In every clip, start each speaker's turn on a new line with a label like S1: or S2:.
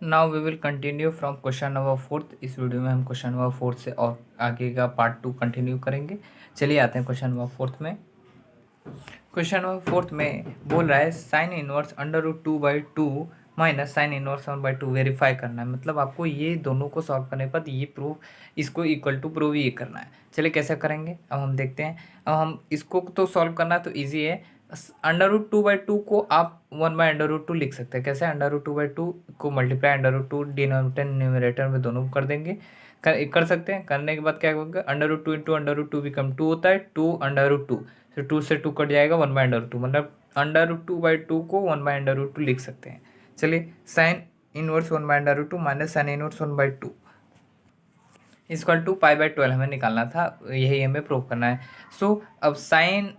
S1: Now we will continue from question number 4। इस video में हम क्वेश्चन नंबर 4 से और आगे का पार्ट 2 कंटिन्यू करेंगे। चलिए आते हैं क्वेश्चन नंबर 4 में। क्वेश्चन नंबर 4 में बोल रहा है sine inverse under root 2/2 minus sine inverse 1/2 verify करना है। मतलब आपको ये दोनों को सॉल्व करने पर ये प्रूफ इसको इक्वल टू प्रूव ये करना है। चलिए कैसे करेंगे अब हम देखते हैं। अब हम इसको तो सॉल्व करना तो ईजी है। अंडर रूट 2/2 को आप 1/√2 लिख सकते हैं। कैसे? अंडर रूट 2/2 को multiply under root 2 denominator numerator में दोनों कर देंगे। कर सकते हैं। करने के बाद क्या होगा? Under root 2 into under root 2 become 2 होता है। 2/√2 तो 2 से 2 कट जाएगा 1/√2, मतलब अंडर रूट 2/2 को 1/√2 लिख सकते हैं। चलिए sine inverse 1/√2 minus sine inverse 1/2 equal to π/12 हमें निकालना था, यही हमें प्रूव करना है। सो अब साइन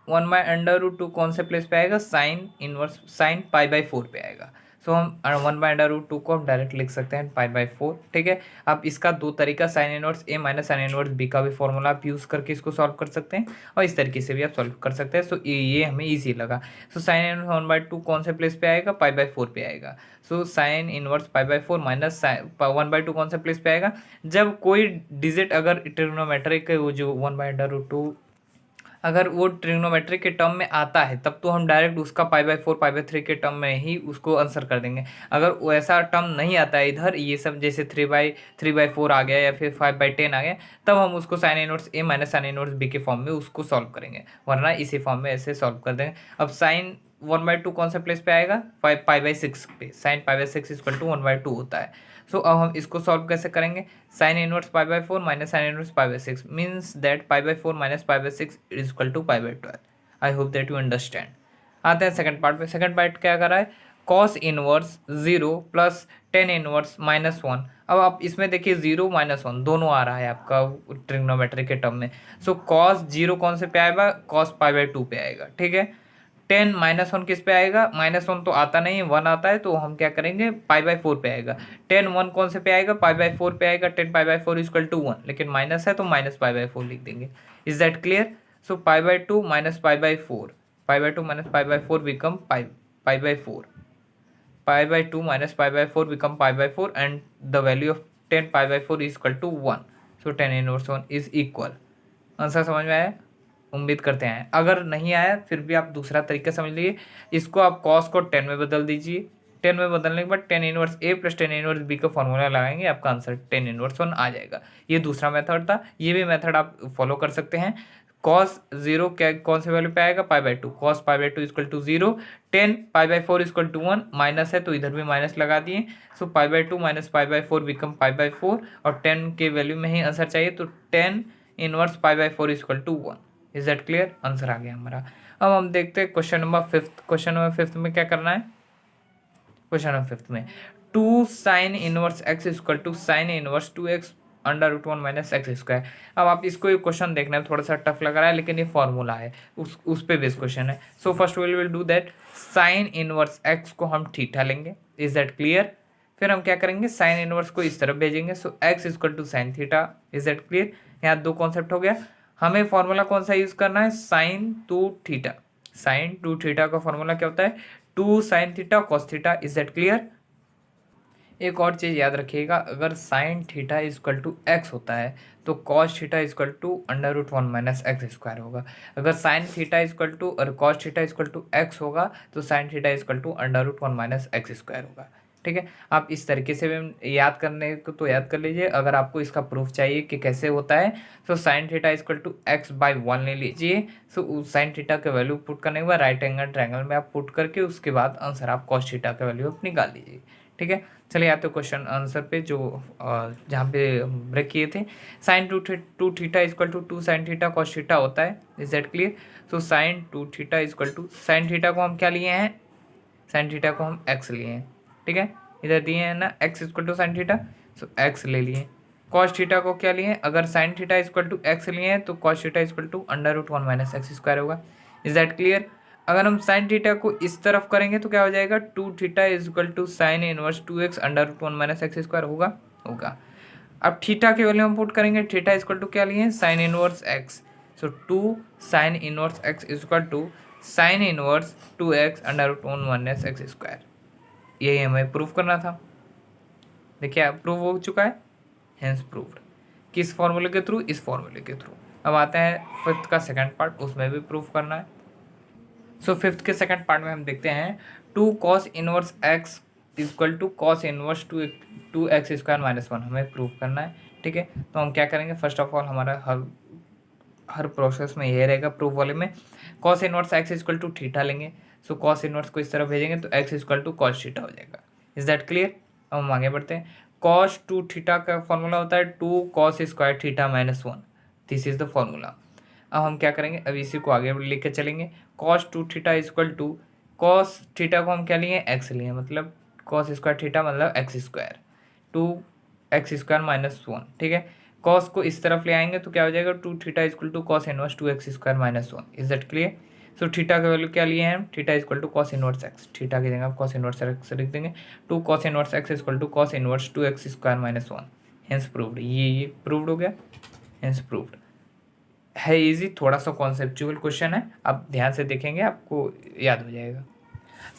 S1: 1/√2 कौन से प्लेस पे आएगा? साइन इनवर्स साइन π/4 पे आएगा। सो हम 1/√2 को हम डायरेक्ट लिख सकते हैं π/4। ठीक है। अब इसका दो तरीका sign inverse A minus sine inverse B का भी फॉर्मूला आप यूज़ करके इसको सॉल्व कर सकते हैं और इस तरीके से भी आप सॉल्व कर सकते हैं। सो ये हमें ईजी लगा। सो साइन इनवर्स 1/2 कौन से प्लेस पे आएगा? π/4 पे आएगा। सो साइन इनवर्स π/4 माइनस 1/2 कौन से प्लेस पे आएगा? जब कोई डिजिट अगर ट्रिग्नोमेट्रिक वो जो 1/√2 अगर वो ट्रिग्नोमेट्रिक के टर्म में आता है तब तो हम डायरेक्ट उसका π/4 π/3 के टर्म में ही उसको आंसर कर देंगे। अगर वैसा टर्म नहीं आता है इधर, ये सब जैसे 3/4 आ गया या फिर 5/10 आ गया, तब हम उसको sign inverse A minus sine inverse B के फॉर्म में उसको सॉल्व करेंगे, वरना इसी फॉर्म में ऐसे सॉल्व कर देंगे। अब साइन 1/2 कौन सा प्लेस पे आएगा? π/6 पे। साइन π/6 इक्वल टू 1/2 होता है। सो अब हम इसको सॉल्व कैसे करेंगे? Sine inverse π/4 minus sine inverse π/6 means that π/4 minus π/6 is equal to π/12। I hope that you understand. आते हैं सेकंड पार्ट पे। सेकंड पार्ट क्या कर रहा है? Cos inverse 0 plus tan inverse -1। अब आप इसमें देखिए 0 -1 दोनों आ रहा है आपका ट्रिग्नोमेट्री के टर्म में। सो कॉस 0 कौन से पे आएगा? कॉस π/2 पे आएगा। ठीक है। 10 -1 किस पे आएगा? -1 तो आता नहीं है, 1 आता है, तो हम क्या करेंगे? π/4 पे आएगा। 10 1 कौन से पे आएगा? π/4 पे आएगा। 10 π/4 इक्वल टू 1, लेकिन माइनस है तो माइनस π/4 लिख देंगे। Is that clear? So π/2 minus π/4, π/2 minus π/4 become π/4, π/2 minus π/4 become π/4 and the value of 10 π/4 is equal to 1। So 10 inverse 1 is equal. Answer समझ में आया? उम्मीद करते हैं। अगर नहीं आया फिर भी आप दूसरा तरीका समझ लीजिए। इसको आप कॉस को 10 में बदल दीजिए। 10 में बदलने के बाद 10 inverse A plus 10 inverse B का फॉर्मूला लगाएंगे, आपका आंसर 10 इनवर्स 1 आ जाएगा। ये दूसरा मेथड था, ये भी मेथड आप फॉलो कर सकते हैं। कॉस 0 क्या कौन से वैल्यू पे आएगा? π/2। Cos π/2 equal to 0। 10 π/4 equal to 1, minus है तो इधर भी माइनस लगा दिए। सो π/2 माइनस π/4 बिकम π/4 और 10 के वैल्यू में ही आंसर चाहिए, तो 10 inverse π/4 equal to 1। Is that clear? Answer आ गया हमारा। अब हम देखते हैं क्वेश्चन नंबर 5। क्वेश्चन नंबर 5 में क्या करना है? क्वेश्चन नंबर 5 में 2 sine inverse x equal to sine inverse 2x under root 1 minus x square. अब आप इसको ये क्वेश्चन देखना है, थोड़ा सा टफ लग रहा है लेकिन ये फॉर्मूला है, उस पे बेस क्वेश्चन है। So first will do that sine inverse x को हम थीटा लेंगे। Is that clear? फिर हम क्या करेंगे? साइन इनवर्स को इस तरफ भेजेंगे। So X equal to sine theta. Is that clear? यहाँ दो कॉन्सेप्ट हो गया। हमें फॉर्मूला कौन सा यूज करना है? Sine 2 theta. साइन 2 थीटा का फॉर्मूला क्या होता है? 2 sine theta cos theta. Is that clear? एक और चीज़ याद रखिएगा, अगर sine theta is equal to x होता है तो cos theta is equal to under root 1 minus x square होगा। अगर साइन थीटा इजक्वल टू और cos theta is equal to x होगा तो sine theta is equal to under root 1 minus x square होगा। ठीक है। आप इस तरीके से भी याद करने को तो याद कर लीजिए। अगर आपको इसका प्रूफ चाहिए कि कैसे होता है तो sine theta is equal to x/1 ले लीजिए। सो साइन थीटा के वैल्यू पुट करने के बाद राइट एंगल ट्रायंगल में आप पुट करके उसके बाद आंसर आप कॉस थीटा का वैल्यू आप निकाल लीजिए। ठीक है। चलिए आते क्वेश्चन आंसर पे, जो जहाँ पे ब्रेक किए थे। Sine 2 theta is equal to 2 sine theta cos theta होता है। Is that clear? So sine 2 theta is equal to sine theta को हम क्या लिए हैं? साइन थीटा को हम एक्स लिए हैं। ठीक है। इधर दिए हैं ना X equal to sine theta, so X ले लिए। कॉस थीटा को क्या लिए? अगर sine theta equal to X लिए हैं तो cos theta equal to under root 1 minus x square होगा। Is that clear? अगर हम साइन थीटा को इस तरफ करेंगे तो क्या हो जाएगा? 2 theta equal to sine inverse 2x under root 1 minus x square होगा। अब थीटा के वैल्यू हम पुट करेंगे। थीटा इक्वल टू क्या लिए? Sine inverse x. So 2 sine inverse x equal to sine inverse 2x under root 1 minus x square. यही हमें proof करना था। देखिए प्रूव हो चुका है, हेंस प्रूव्ड। किस फॉर्मूले के थ्रू? इस फॉर्मूले के थ्रू। अब आते हैं फिफ्थ का सेकंड पार्ट, उसमें भी प्रूव करना है। सो फिफ्थ के सेकंड पार्ट में हम देखते हैं 2 cos inverse x equal to cos inverse two x square minus one हमें प्रूव करना है। ठीक है, तो हम क्या करेंगे, फर्स्ट ऑफ ऑल हमारा हर प्रोसेस में ये रहेगा प्रूफ वाले में, cos inverse x equal to theta लेंगे। सो कॉस इनवर्स को इस तरफ भेजेंगे तो x equal to cos theta हो जाएगा। Is that clear? अब हम आगे बढ़ते हैं। कॉस टू थीटा का फॉर्मूला होता है 2 cos square theta minus one, this is the formula. अब हम क्या करेंगे, अब इसी को आगे लेकर चलेंगे। Cos two theta equal to, cos theta को हम क्या लिए, एक्स लिए, मतलब कॉस स्क्वायर थीटा मतलब x square, 2x square minus one. ठीक है, कॉस को इस तरफ ले आएंगे तो क्या हो जाएगा, 2 theta equal to cos inverse 2x square minus one. Is that clear? So theta का वैल्यू क्या लिए हैं हम, theta equal to cos inverse x, theta की जगह आप कॉस इनवर्स एक्स लिख देंगे। 2 cos inverse x equal to cos inverse 2x square minus one, hence proved. ये प्रूव्ड हो गया, हेंस प्रूव्ड है। इजी, थोड़ा सा कॉन्सेप्चुअल क्वेश्चन है, आप ध्यान से देखेंगे आपको याद हो जाएगा।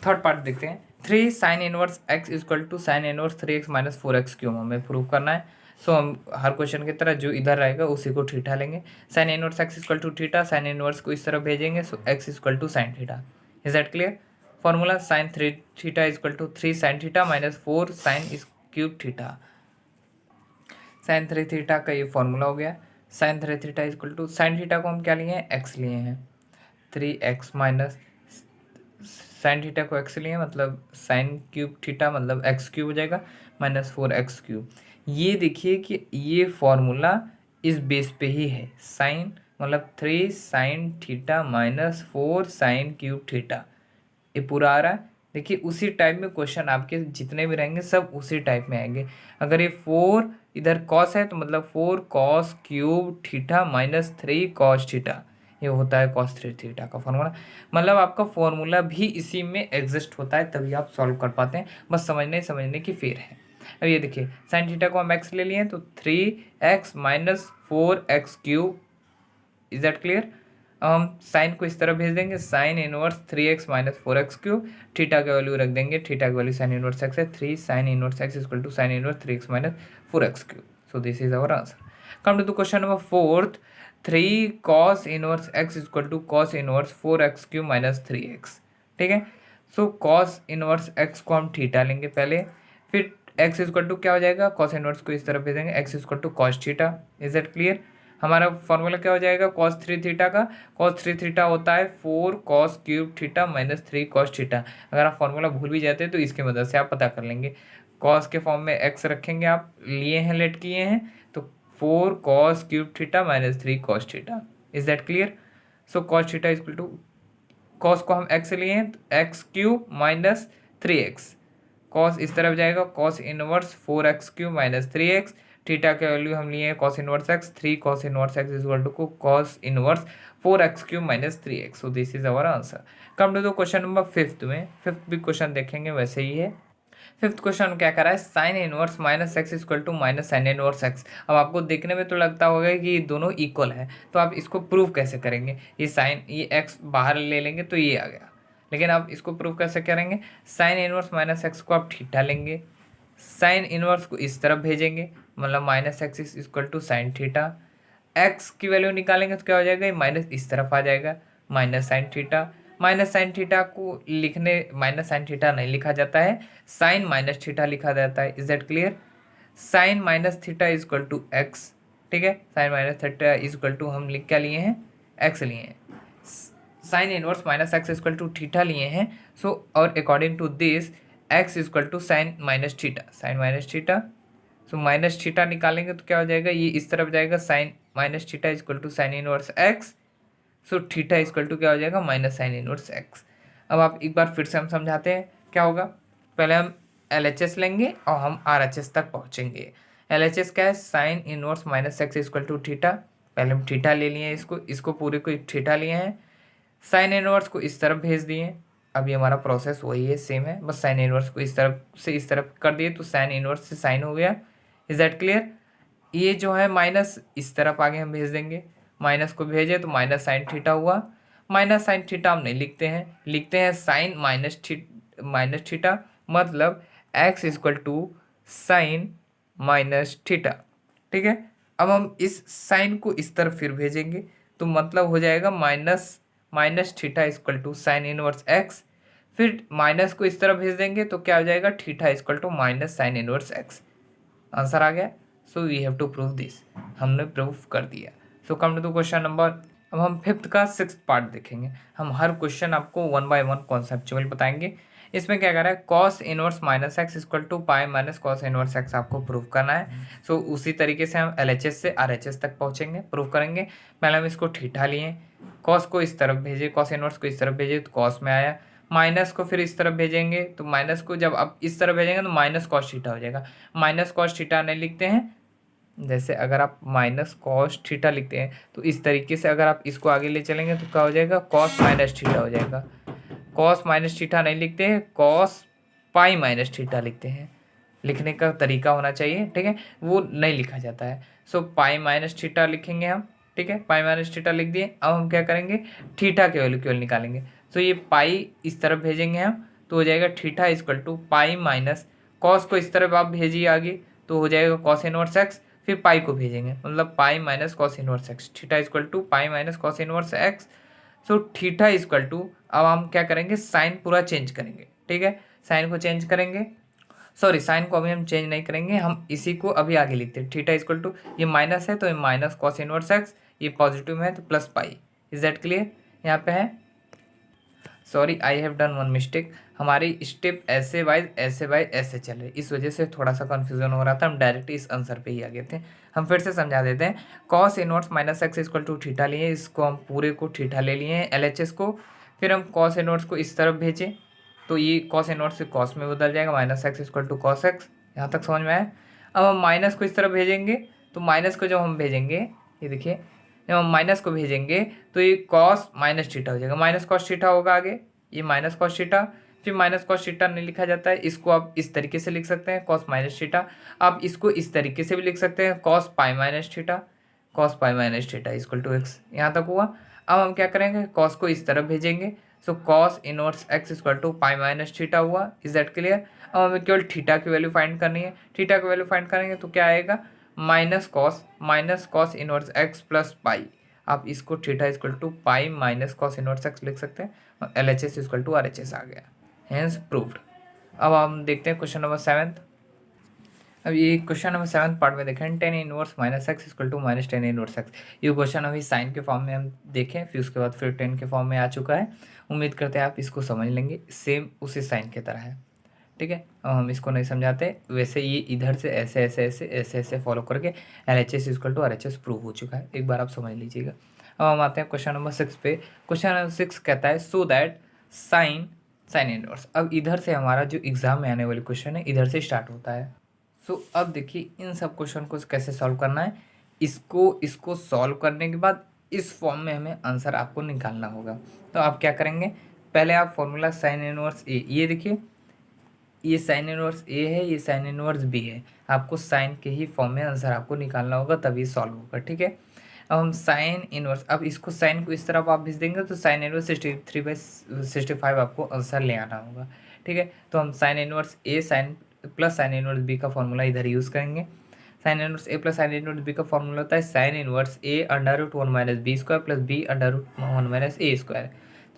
S1: थर्ड पार्ट देखते हैं। 3 sine inverse x equal to sine inverse 3x minus 4x cube हमें प्रूव करना है। सो हम हर क्वेश्चन की तरह जो इधर रहेगा उसी को थीटा लेंगे। Sine inverse x equal to theta, sine inverse को इस तरफ भेजेंगे, so X equal to sine theta. Is that clear? Formula sine 3 theta equal to 3 sine theta minus 4 sine cube theta. Sine 3 theta का ये formula हो गया। Sine 3 theta equal to, sine theta को हम क्या लिए हैं, एक्स लिए हैं, 3x माइनस साइन थीटा को एक्स लिए, मतलब साइन क्यूब थीटा मतलब एक्स क्यूब हो जाएगा माइनस 4x क्यूब। ये देखिए कि ये फॉर्मूला इस बेस पे ही है, साइन मतलब 3 sine theta minus 4 sine cube theta, ये पूरा आ रहा है। देखिए उसी टाइप में क्वेश्चन आपके जितने भी रहेंगे सब उसी टाइप में आएंगे। अगर ये 4 इधर कॉस है तो मतलब 4 cos cube theta minus 3 cos theta, ये होता है कॉस 3 थीटा का फॉर्मूला। मतलब आपका फॉर्मूला भी इसी में एग्जिस्ट होता है, तभी आप सॉल्व कर पाते हैं, बस समझने की फेर है। अब ये देखिए साइन थीटा को हम एक्स ले लिए तो 3x minus 4x cube. Is that clear? हम साइन को इस तरह भेज देंगे, sign inverse 3x minus 4x cube, theta का वैल्यू रख देंगे, थीटा का वैल्यू साइन इनवर्स एक्स है, 3 sine inverse x equal to sine inverse 3x minus 4x cube. So this is our answer. Come to the question number fourth, 3 cos inverse x equal to cos inverse 4x cube minus 3x। ठीक है, सो cos inverse x को हम theta लेंगे पहले, फिर x equal to क्या हो जाएगा, cos इनवर्स को इस तरफ भेजेंगे, x equal to cos theta. Is that clear? हमारा फॉर्मूला क्या हो जाएगा, cos 3 थीटा का, cos 3 थीटा होता है 4 cos cube theta minus 3 cos theta. अगर आप फॉर्मूला भूल भी जाते हैं तो इसकी मदद से आप पता कर लेंगे। cos के फॉर्म में x रखेंगे, आप लिए हैं, लेट किए हैं, तो 4 cos cube theta minus 3 cos theta. Is that clear? So cos theta equal to, cos को हम x लिए हैं तो x cube minus 3x, cos इस तरफ जाएगा, cos inverse 4x cube minus 3x, theta के वैल्यू हम लिए cos inverse x, 3 cos inverse x is equal to cos inverse 4x cube minus 3x। So this is our answer. Come to the question number fifth में, फिफ्थ भी question देखेंगे वैसे ही है। Fifth question क्या कर रहा है, sine inverse minus x equal to minus sine inverse x. अब आपको देखने में तो लगता होगा कि ये दोनों इक्वल है, तो आप इसको प्रूव कैसे करेंगे, ये साइन, ये एक्स बाहर ले लेंगे तो ये आ गया, लेकिन आप इसको प्रूव कैसे करेंगे, साइन इनवर्स माइनस एक्स को आप थीटा लेंगे, साइन इनवर्स को इस तरफ भेजेंगे, मतलब minus x equal to sine theta, x की वैल्यू निकालेंगे तो क्या हो जाएगा, माइनस इस तरफ आ जाएगा, minus sine theta. Minus sine theta को लिखने, माइनस साइन थीटा नहीं लिखा जाता है, साइन माइनस थीटा लिखा जाता है। Is that clear? Sine minus theta is equal to x. ठीक है, sine minus theta is equal to हम लिख क्या लिए हैं, एक्स लिए हैं, sine inverse minus x equal to theta लिए हैं। सो और according to this x equal to sine minus theta, sine minus theta. So minus theta निकालेंगे तो क्या हो जाएगा, ये इस तरफ जाएगा, sine minus theta equal to sine inverse x, so theta equal to क्या हो जाएगा, माइनस साइन इनवर्स एक्स। अब आप एक बार फिर से हम समझाते हैं क्या होगा। पहले हम LHS लेंगे और हम RHS तक पहुंचेंगे। LHS क्या है, sine inverse minus x equal to theta, पहले हम थीटा ले लिए हैं, इसको पूरे को थीटा लिए हैं, साइन इनवर्स को इस तरफ भेज दिए। अभी हमारा प्रोसेस वही है, सेम है, बस साइन इनवर्स को इस तरफ से इस तरफ कर दिए तो साइन इनवर्स से साइन हो गया। Is that clear? ये जो है माइनस इस तरफ आगे हम भेज देंगे, माइनस को भेजे तो माइनस साइन थीटा हुआ, माइनस साइन थीटा हम नहीं लिखते हैं, लिखते हैं साइन माइनस थीटा, मतलब x equal to sine minus theta. ठीक है, अब हम इस साइन को इस तरफ फिर भेजेंगे तो मतलब हो जाएगा minus theta equal to sine inverse X. फिर माइनस को इस तरफ भेज देंगे तो क्या हो जाएगा, theta equal to minus sine inverse X. Answer आ गया। So we have to prove this, हमने प्रूफ कर दिया। So come to question number, अब हम फिफ्थ का सिक्स्थ पार्ट देखेंगे। हम हर क्वेश्चन आपको 1 बाय 1 कॉन्सेप्चुअल बताएंगे। इसमें क्या कर रहा है, cos inverse minus x equal to pi minus cos inverse x आपको प्रूव करना है। सो उसी तरीके से हम LHS से RHS तक पहुंचेंगे, प्रूव करेंगे। पहले हम इसको थीटा लिए, कॉस को इस तरफ भेजे, कॉस इनवर्स को इस तरफ भेजे तो कॉस में आया। माइनस को फिर इस तरफ भेजेंगे तो माइनस को जब आप इस तरफ भेजेंगे तो माइनस कॉस थीटा हो जाएगा। माइनस कॉस थीटा नहीं लिखते हैं, जैसे अगर आप माइनस कॉस थीटा लिखते हैं तो इस तरीके से अगर आप इसको आगे ले चलेंगे तो क्या हो जाएगा, कॉस माइनस थीटा हो जाएगा। कॉस माइनस थीटा नहीं लिखते हैं, कॉस पाई माइनस थीटा लिखते हैं। लिखने का तरीका होना चाहिए, ठीक है, वो नहीं लिखा जाता है। सो पाई माइनस थीटा लिखेंगे हम, ठीक है, पाई माइनस थीटा लिख दिए। अब हम क्या करेंगे, थीटा के वैल्यू केवल निकालेंगे। सो ये पाई इस तरफ भेजेंगे हम तो हो जाएगा theta equal to pi minus cos को इस तरफ आप भेजिए आगे तो हो जाएगा कॉस इनवर्स एक्स। फिर पाई को भेजेंगे मतलब pi minus cos inverse x, theta equal to pi minus cos inverse x. So theta equal to, अब हम क्या करेंगे, साइन पूरा चेंज करेंगे, ठीक है, साइन को चेंज करेंगे। सॉरी, साइन को अभी हम चेंज नहीं करेंगे, हम इसी को अभी आगे लिखते हैं। थीटा इक्वल टू, ये माइनस है तो ये माइनस कॉस इनवर्स एक्स, ये पॉजिटिव में है तो plus pi. Is that clear? यहाँ पे है, sorry I have done one mistake, हमारी स्टेप ऐसे वाइज ऐसे चल रही, इस वजह से थोड़ा सा कन्फ्यूजन हो रहा था। हम डायरेक्ट इस आंसर पे ही आ गए थे। हम फिर से समझा देते हैं। Cos inverse minus x equal to theta लिए, इसको हम पूरे को थीटा ले लिए हैं LHS को। फिर हम कॉस इनवर्स को इस तरफ भेजें तो ये कॉस इनवर्स से कॉस में बदल जाएगा, minus x equal to cos x. यहाँ तक समझ में आया? अब हम माइनस को इस तरफ भेजेंगे तो माइनस को जब हम भेजेंगे, ये देखिए, जब हम माइनस को भेजेंगे तो ये कॉस माइनस थीटा हो जाएगा, माइनस कॉस थीटा होगा आगे, ये माइनस कॉस थीटा। फिर माइनस कॉस थीटा नहीं लिखा जाता है, इसको आप इस तरीके से लिख सकते हैं, कॉस माइनस थीटा। आप इसको इस तरीके से भी लिख सकते हैं, cos pi minus theta, cos pi minus theta equal to x. यहाँ तक हुआ। अब हम क्या करेंगे, कॉस को इस तरफ भेजेंगे, so cos inverse x equal to pi minus theta हुआ। Is that clear? अब हमें केवल थीटा की वैल्यू फाइंड करनी है। थीटा की वैल्यू फाइंड करेंगे तो क्या आएगा, minus cos inverse x plus pi. आप इसको theta equal to pi minus cos inverse x लिख सकते हैं। LHS इक्वल टू RHS आ गया, हेंस प्रूव्ड। अब हम देखते हैं क्वेश्चन नंबर 7। अब ये क्वेश्चन नंबर 7 पार्ट में देखें, tan inverse minus x equal to minus tan inverse x. ये क्वेश्चन अभी साइन के फॉर्म में हम देखें, फिर उसके बाद फिर 10 के फॉर्म में आ चुका है। उम्मीद करते हैं आप इसको समझ लेंगे, सेम उसी साइन की तरह है, ठीक है। अब हम इसको नहीं समझाते, वैसे ये इधर से ऐसे ऐसे ऐसे ऐसे ऐसे फॉलो करके LHS equal to RHS prove हो चुका है, एक बार आप समझ लीजिएगा। अब हम आते हैं क्वेश्चन नंबर 6 पे। क्वेश्चन नंबर 6 कहता है सो दैट साइन इनवर्स। अब इधर से हमारा जो एग्जाम में आने वाली क्वेश्चन है इधर से स्टार्ट होता है। सो अब देखिए इन सब क्वेश्चन को कैसे सॉल्व करना है। इसको सॉल्व करने के बाद इस फॉर्म में हमें आंसर आपको निकालना होगा। तो आप क्या करेंगे, पहले आप फॉर्मूला साइन इनवर्स ए, ये देखिए ये साइन इनवर्स ए है, ये साइन इनवर्स बी है। आपको साइन के ही फॉर्म में आंसर आपको निकालना होगा, तभी सॉल्व होगा, ठीक है। अब हम साइन इनवर्स, अब इसको साइन को इस तरफ आप भेज देंगे तो साइन इनवर्स 63/65 आपको आंसर ले आना होगा, ठीक है। तो हम sine inverse A sine plus sine inverse B का फॉर्मूला इधर यूज़ करेंगे। Sine inverse A plus sine inverse B का फॉर्मूला होता है sine inverse A under root 1 minus B square plus B under root 1 minus A square.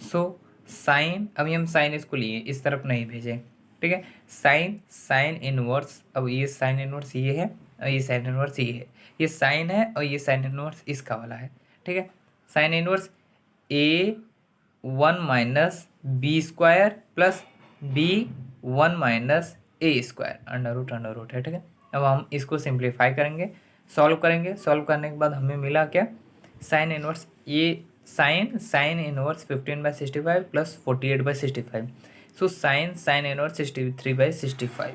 S1: So sine, अभी हम sign इसको लिए, इस तरफ नहीं भेजें, ठीक है। साइन इनवर्स, अब ये साइन इनवर्स ये है और ये साइन इनवर्स ये है, ये साइन है और ये साइन इनवर्स इसका वाला है, ठीक है। Sine inverse A1 minus B square plus B1 minus A square under root है, ठीक है। अब हम इसको सिंप्लीफाई करेंगे, सॉल्व करेंगे। सॉल्व करने के बाद हमें मिला क्या, साइन इनवर्स, ये sine inverse 15/65 plus 48/65। So sine inverse 63/65।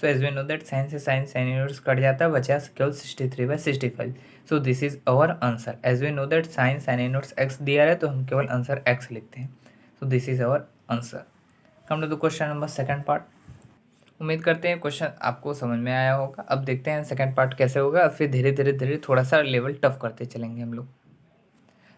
S1: So as we know that sine से साइन इनवर्स कट जाता है, बचा केवल 63/65। So this is our answer. As we know that sine inverse x दिया है तो हम केवल आंसर एक्स लिखते हैं। So this is our answer. Come to the question number second part. उम्मीद करते हैं क्वेश्चन आपको समझ में आया होगा। अब देखते हैं सेकंड पार्ट कैसे होगा, फिर धीरे धीरे थोड़ा सा लेवल टफ करते चलेंगे हम लोग।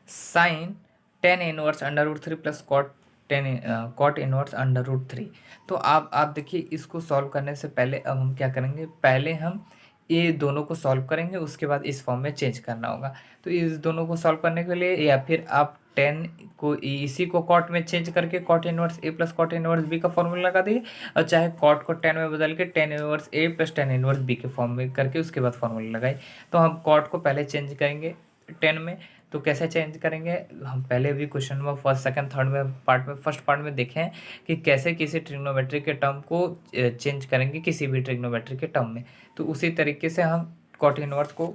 S1: Sine tan inverse under root 3 plus cot 10 cot inverse under root 3। तो आप देखिए, इसको सॉल्व करने से पहले अब हम क्या करेंगे, पहले हम ये दोनों को सॉल्व करेंगे, उसके बाद इस फॉर्म में चेंज करना होगा। तो इस दोनों को सॉल्व करने के लिए या फिर आप 10 को इसी को कॉट में चेंज करके cot inverse A plus cot inverse B का फॉर्मूला लगा दिए, और चाहे कॉट को 10 में बदल के 10 inverse A plus 10 inverse B के फॉर्म में करके उसके बाद फॉर्मूला लगाए। तो हम कॉट को पहले चेंज करेंगे 10 में। तो कैसे चेंज करेंगे, हम पहले भी क्वेश्चन में फर्स्ट सेकंड थर्ड में फर्स्ट पार्ट में देखें कि कैसे किसी ट्रिग्नोमेट्री के टर्म को चेंज करेंगे किसी भी ट्रिग्नोमेट्री के टर्म में। तो उसी तरीके से हम कॉट इनवर्स को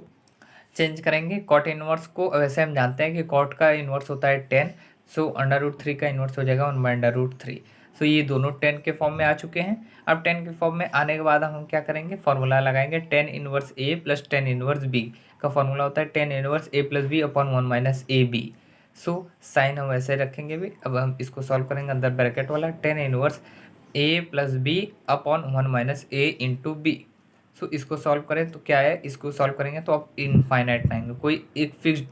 S1: चेंज करेंगे। कॉट इनवर्स को वैसे हम जानते हैं कि कॉट का इनवर्स होता है 10, सो अंडर रूट 3 का इनवर्स हो जाएगा 1/√3। सो ये दोनों 10 के फॉर्म में आ चुके हैं। अब 10 के फॉर्म में आने के बाद हम क्या करेंगे, फॉर्मूला लगाएंगे 10 inverse A plus 10 inverse B का फॉर्मूला होता है 10 inverse A plus B upon 1 minus A B. So sine हम वैसे रखेंगे भी। अब हम इसको सॉल्व करेंगे, अंदर ब्रैकेट वाला 10 inverse A plus B upon 1 minus A into B. सो इसको सॉल्व करें तो क्या है, इसको सॉल्व करेंगे तो आप इनफाइनाइट पाएंगे, कोई एक फिक्स्ड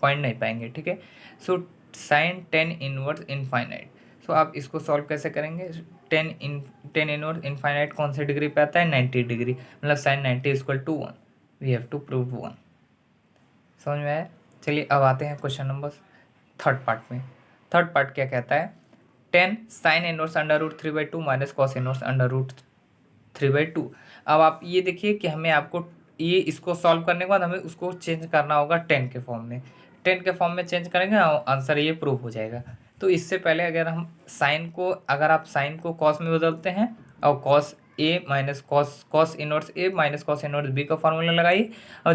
S1: पॉइंट नहीं पाएंगे, ठीक है। So sine 10 inverse infinite. So आप इसको सॉल्व कैसे करेंगे, 10 इनवर्स इनफाइनाइट कौन से डिग्री पे आता है, 90 डिग्री, मतलब sine 90 equal to 1। We have to prove 1। समझ में आया। चलिए अब आते हैं क्वेश्चन नंबर थर्ड पार्ट में। थर्ड पार्ट क्या कहता है, 10 sine inverse under root 3/2 minus cos inverse under root 3/2। अब आप ये देखिए कि हमें आपको ये इसको सॉल्व करने के बाद हमें उसको चेंज करना होगा 10 के फॉर्म में। 10 के फॉर्म में चेंज करेंगे, आंसर ये प्रूव हो जाएगा। तो इससे पहले अगर हम साइन को, अगर आप साइन को कॉस में बदलते हैं और cos A minus cos inverse A minus cos inverse B का फॉर्मूला लगाइए, और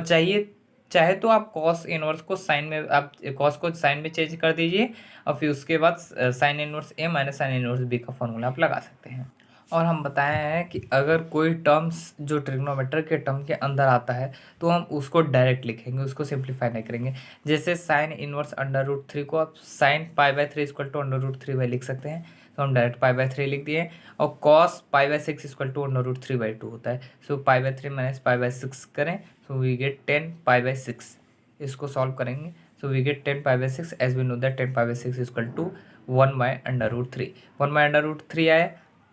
S1: चाहे तो आप कॉस इनवर्स को साइन में, आप कॉस को साइन में चेंज कर दीजिए, और फिर उसके बाद sign inverse A minus sine inverse B का फॉर्मूला आप लगा सकते हैं। और हम बताए हैं कि अगर कोई टर्म्स जो ट्रिग्नोमेट्री के टर्म के अंदर आता है तो हम उसको डायरेक्ट लिखेंगे, उसको सिंप्लीफाई नहीं करेंगे। जैसे साइन इनवर्स अंडर रूट 3 को आप sine π/3 equal to under root 3 लिख सकते हैं, तो हम डायरेक्ट π/3 लिख दिए। और cos π/6 equal to under root 3/2 होता है, सो π/3 माइनस π/6 करें, सो वी गेट 10 π/6। इसको सॉल्व करेंगे, so we get 10 π/6 as we know that 10 π/6 equal to 1/√3। 1/√3 आया,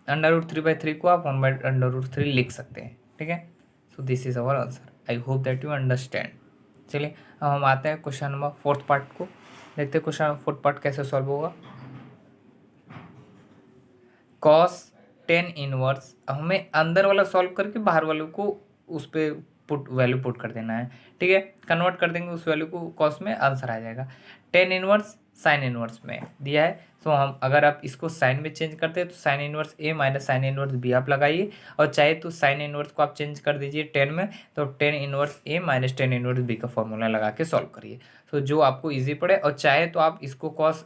S1: अंडर रूट 3/3 को आप 1/√3 लिख सकते हैं, ठीक है। सो this is our answer. I hope that you understand. चलिए अब हम आते हैं क्वेश्चन नंबर फोर्थ पार्ट को, देखते हैं क्वेश्चन नंबर फोर्थ पार्ट कैसे सॉल्व होगा। कॉस 10 इनवर्स, हमें अंदर वाला सॉल्व करके बाहर वाले को उस पर वैल्यू पुट कर देना है, ठीक है। कन्वर्ट कर देंगे उस वैल्यू को कॉस में, आंसर आ जाएगा। 10 इनवर्स साइन इनवर्स में दिया है, सो हम अगर आप इसको साइन में चेंज करते हैं तो sine inverse A minus sine inverse B आप लगाइए, और चाहे तो साइन इनवर्स को आप चेंज कर दीजिए 10 में, तो 10 inverse A minus 10 inverse B का फॉर्मूला लगा के सॉल्व करिए, तो जो आपको इजी पड़े। और चाहे तो आप इसको कॉस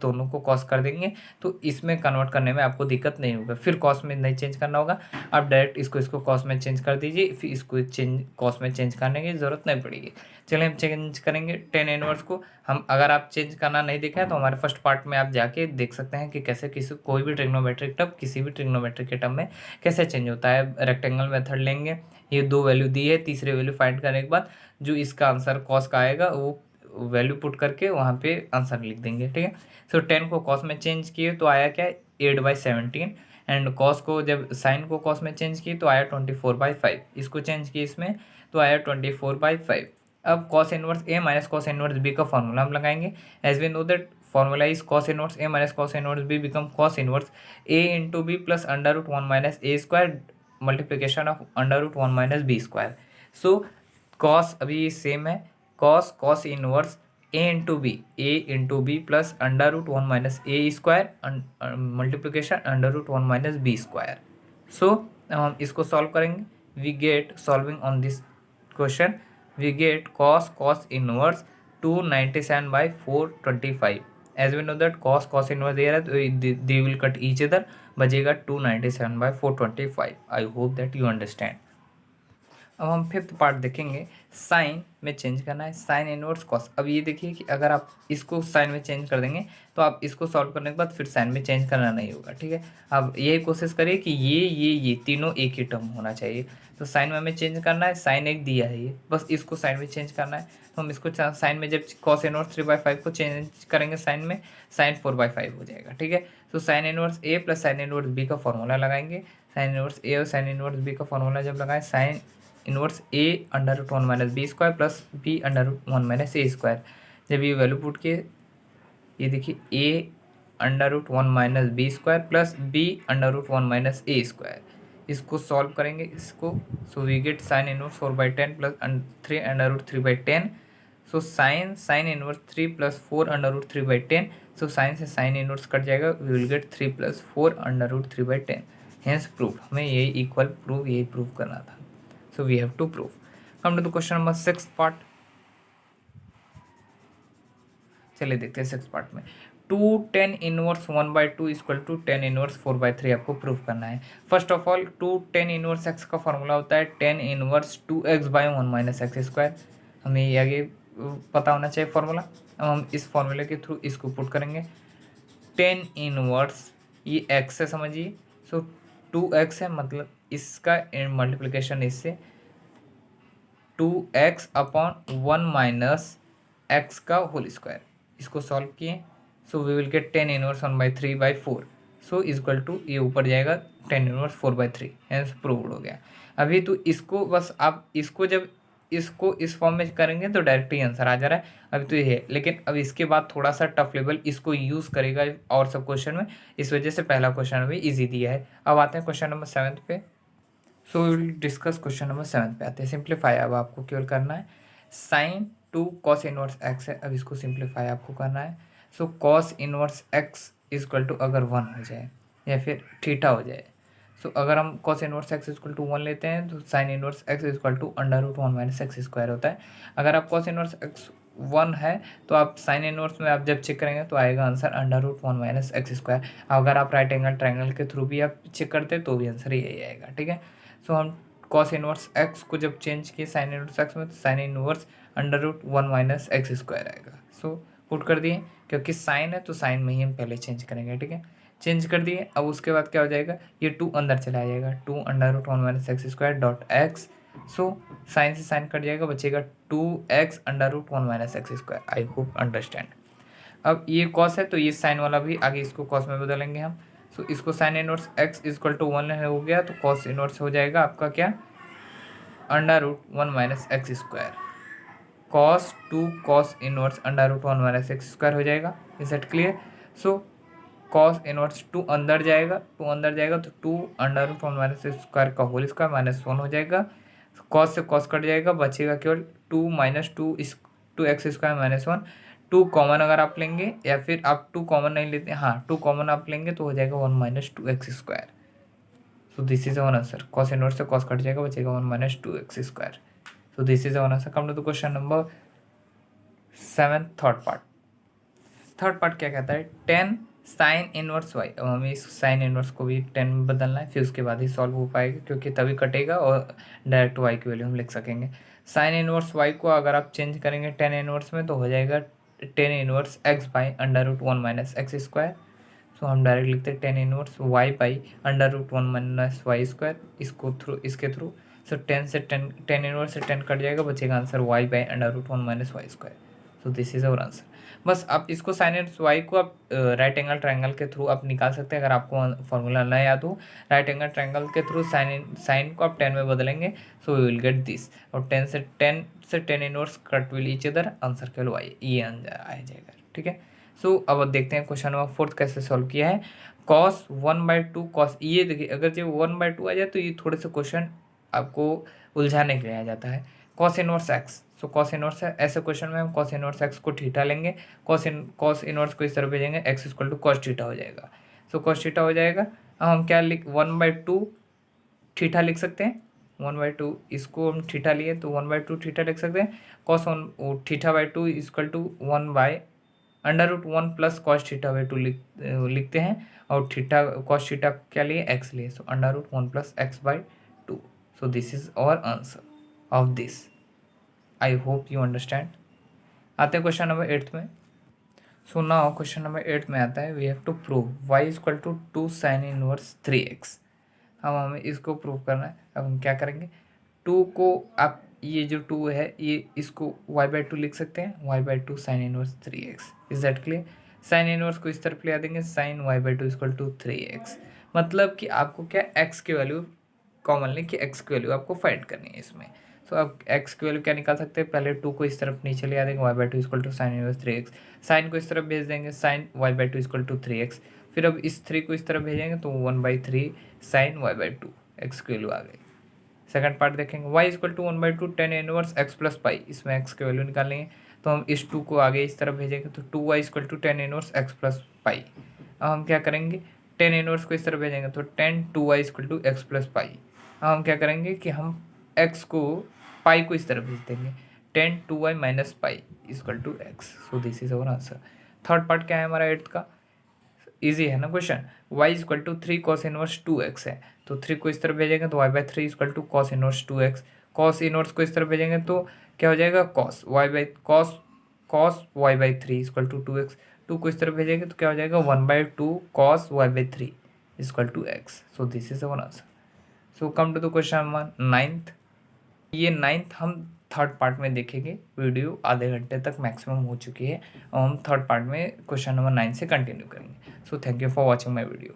S1: दोनों को कॉस कर देंगे, तो इसमें कन्वर्ट करने में आपको दिक्कत नहीं होगा, फिर कॉस में नहीं चेंज करना होगा। आप डायरेक्ट इसको कॉस में चेंज कर दीजिए, फिर इसको कॉस में चेंज करने की ज़रूरत नहीं पड़ेगी। चलिए हम चेंज करेंगे 10 इनवर्स को। हम अगर आप चेंज करना नहीं देखा है तो हमारे फर्स्ट पार्ट में आप जाके देख सकते हैं कि कैसे कोई भी ट्रिग्नोमेट्रिक टर्म किसी भी ट्रिग्नोमेट्रिक के टर्म में कैसे चेंज होता है। रेक्टेंगल मेथड लेंगे, ये 2 वैल्यू दी है, तीसरे वैल्यू फाइंड करने के बाद जो इसका आंसर कॉस का आएगा वो वैल्यू पुट करके वहाँ पे आंसर लिख देंगे, ठीक है। सो 10 को कॉस में चेंज किए तो आया क्या, 8/17, एंड कॉस को जब साइन को कॉस में चेंज किए तो आया 24/5, इसको चेंज किए इसमें तो आया 24/5। अब cos inverse A minus cos inverse B का फॉर्मूला हम लगाएंगे, as we know that formula is cos inverse A minus cos inverse B become cos inverse A into B plus under root 1 minus A square multiplication of under root 1 minus B square. So cos अभी same है, cos inverse A into B plus under root 1 minus A square multiplication under root 1 minus B square. So हम इसको solve करेंगे, we get solving on this question we get cos inverse 297/425। as we know that cos inverse there है तो they will cut each other, बचेगा 297/425। I hope that you understand। अब हम fifth part देखेंगे, sign में change करना है, sine inverse cos. अब ये देखिए कि अगर आप इसको साइन में चेंज कर देंगे तो आप इसको सॉल्व करने के बाद फिर साइन में चेंज करना नहीं होगा, ठीक है। अब यही कोशिश करिए कि ये तीनों एक ही टर्म होना चाहिए। तो साइन में हमें चेंज करना है, साइन एक दिया है ये, बस इसको साइन में चेंज करना है। तो हम इसको साइन में जब कॉस इनवर्स 3/5 को चेंज करेंगे साइन में, साइन 4/5 हो जाएगा, ठीक है। तो sine inverse A plus sine inverse B का फॉर्मूला लगाएंगे। साइन इनवर्स ए और साइन इनवर्स बी का फॉर्मूला जब लगाएं, sine inverse A under root 1 minus B square plus B under root 1 minus A square. जब ये वैल्यू पुट किए, ये देखिए A under root 1 minus B square plus B under root 1 minus A square, इसको solve करेंगे इसको। So we gate sine inverse 4/10 plus 3 under root 3/10। So sine inverse 3 plus 4 under root 3/10। So sine से sine inverse cut जाएगा, we will get 3 plus 4 under root 3/10। Hence proof, हमें यही equal proof यही prove करना था। So we have to prove. Come to the question number 6 part. चलिए देखते हैं 6 पार्ट में। 2 tan inverse 1/2 equal to tan inverse 4/3 आपको प्रूव करना है। First of all 2 tan inverse x का फॉर्मूला होता है tan inverse 2x/1 minus x square. हमें ये आगे पता होना चाहिए फॉर्मूला। अब हम इस फॉर्मूले के थ्रू इसको पुट करेंगे। tan इनवर्स ये x है समझिए, सो 2x है, मतलब इसका मल्टीप्लिकेशन इससे 2x/1 माइनस एक्स का होल स्क्वायर, इसको सॉल्व किए। So we will get tan inverse 1/3/4। So equal to ये ऊपर जाएगा tan इनवर्स 4/3, हेंस प्रूव्ड हो गया। अभी तो इसको बस आप इसको जब इसको इस फॉर्म में करेंगे तो डायरेक्ट ही आंसर आ जा रहा है। अभी तो ये है, लेकिन अब इसके बाद थोड़ा सा टफ लेवल इसको यूज़ करेगा और सब क्वेश्चन में, इस वजह से पहला क्वेश्चन भी ईजी दिया है। अब आते हैं क्वेश्चन नंबर 7 पे। So we will discuss question number 7 पे आते हैं। सिंप्लीफाई अब आपको केवल करना है, साइन 2 कॉस इनवर्स एक्स है, अब इसको सिंप्लीफाई आपको करना है। So cos inverse x equal to अगर 1 हो जाए या फिर थीटा हो जाए, सो अगर हम cos inverse x equal to 1 लेते हैं तो sine inverse x equal to under root 1 minus x square होता है। अगर आप कॉस इनवर्स एक्स 1 है तो आप साइन इनवर्स में आप जब चेक करेंगे तो आएगा answer under root 1 minus x square. अगर आप राइट एंगल ट्रायंगल के थ्रू भी आप चेक करते तो भी आंसर यही आएगा, ठीक है। सो हम कॉस इनवर्स एक्स को जब चेंज किए साइन इनवर्स एक्स में, तो sine inverse under root 1 minus x square आएगा। सो पुट कर दिए, क्योंकि साइन है तो साइन में ही हम पहले चेंज करेंगे, ठीक है। चेंज कर दिए, अब उसके बाद क्या हो जाएगा, ये 2 अंदर चला जाएगा, 2 under root 1 minus x square dot x. So sine से साइन कट जाएगा, बचेगा 2x under root 1 minus x square. I hope understand. अब ये कॉस है तो ये साइन वाला भी आगे इसको कॉस में बदलेंगे हम। सो इसको sine inverse x equal to 1 हो गया, तो कॉस इनवर्स हो जाएगा आपका क्या, under root 1 minus x square. Cos 2 cos inverse under root 1 minus x square हो जाएगा। Is it clear? So cos inverse 2 अंदर जाएगा, 2 अंदर जाएगा तो 2 under root 1 minus x square का होल स्क्वायर माइनस 1 हो जाएगा। कॉस से कॉस कट जाएगा, बचेगा केवल 2 माइनस 2 इस 2x स्क्वायर माइनस 1। 2 कॉमन अगर आप लेंगे या फिर आप 2 कॉमन नहीं लेते, हाँ 2 कॉमन आप लेंगे तो हो जाएगा 1 minus 2x square. So this is one answer. Cos inverse से कॉस कट जाएगा, बचेगा 1 minus 2x square. So this is one answer. Come to the question number 7 third part. Third part क्या कहता है, 10 साइन इनवर्स वाई। अब हमें इस sign inverse को भी 10 में बदलना है, फिर उसके बाद ही सॉल्व हो पाएगा, क्योंकि तभी कटेगा और डायरेक्ट वाई की वैल्यू हम लिख सकेंगे। साइन इनवर्स वाई को अगर आप चेंज करेंगे 10 इनवर्स में तो हो जाएगा 10 inverse X by under root 1 minus x square. So हम डायरेक्ट लिखते हैं 10 inverse Y by under root 1 minus Y square, इसको थ्रू इसके थ्रू। सो 10 से 10 इनवर्स से 10 कट जाएगा, बचेगा answer Y by under root 1 minus Y square. So this is our answer. बस आप इसको साइन इनवर्स वाई को आप राइट एंगल ट्रायंगल के थ्रू आप निकाल सकते हैं। अगर आपको फॉर्मूला ना याद हो, राइट एंगल ट्रायंगल के थ्रू साइन को आप 10 में बदलेंगे, so we will get this. और 10 से 10 inverse cut will each other, answer केवल वाई, ये आ जाएगा, ठीक है। सो अब देखते हैं क्वेश्चन नंबर 4 कैसे सॉल्व किया है। कॉस 1/2 कॉस, ये देखिए अगर जब 1/2 आ जाए तो ये थोड़े से क्वेश्चन आपको उलझाने के लिए आ जाता है। Cos inverse x, so cos inverse है, ऐसे क्वेश्चन में हम कॉस इनवर्स एक्स को थीटा लेंगे, कॉस इनवर्स को इस तरह भेजेंगे, x equal to cos theta हो जाएगा। सो कॉस थीटा हो जाएगा। अब हम क्या लिख 1/2 थीटा लिख सकते हैं। 1/2 इसको हम थीटा लिए तो 1/2 थीटा लिख सकते हैं। कॉस थीटा/2 इक्वल टू 1/√1 प्लस कॉस थीटा/2 लिखते हैं। और थीटा कॉस थीटा क्या लिए, एक्स लिए, so under root 1 plus x by 2। So this is our answer. Of this. I hope you understand. आते हैं क्वेश्चन नंबर 8 में। सो नाउ क्वेश्चन नंबर 8 में आता है we have to prove y equal to 2 sine inverse 3x। हमें इसको prove करना है। अब हम क्या करेंगे, 2 को आप ये जो 2 है ये इसको y/2 लिख सकते हैं, y/2 sign inverse 3x। Is that clear. Sign inverse को इस तरफ ले आ देंगे, sign y/2 equal to 3x। मतलब कि आपको क्या x की वैल्यू कॉमन लेके x की वैल्यू आपको फाइंड करनी है इसमें। सो अब x की वैल्यू क्या निकाल सकते हैं, पहले 2 को इस तरफ नीचे ले आ देंगे, y/2 equal to sine inverse 3x। Sine को इस तरफ भेज देंगे, sign y/2 equal to 3x। फिर अब इस 3 को इस तरफ भेजेंगे तो 1/3 साइन y/2 x की वैल्यू आ गई। सेकंड पार्ट देखेंगे, y equal to 1/2 tan inverse x plus pi. इसमें x की वैल्यू निकालेंगे तो हम इस 2 को आगे इस तरफ भेजेंगे तो 2y equal to tan inverse x plus pi. अब हम क्या करेंगे, टेन इनवर्स को इस तरफ भेजेंगे तो 10 2y equal to x plus pi. अब हम क्या करेंगे कि हम x को पाई को इस तरफ भेज देंगे, 10 2y minus pi equal to x। So this is our answer. Third part क्या है हमारा 8th का, इजी है ना question. y equal to 3 cos inverse 2x है, तो 3 को इस तरफ भेजेंगे तो y/3 equal to cos inverse 2x। Cos inverse को इस तरफ भेजेंगे तो क्या हो जाएगा, cos y/3 equal to 2x। 2 को इस तरफ भेजेंगे तो क्या हो जाएगा, 1/2 cos y/3 equal to x। So this is our answer. So come to the question number 9th। ये 9th हम थर्ड पार्ट में देखेंगे। वीडियो आधे घंटे तक मैक्सिमम हो चुकी है और हम थर्ड पार्ट में क्वेश्चन नंबर 9 से कंटिन्यू करेंगे। So thank you for watching my video.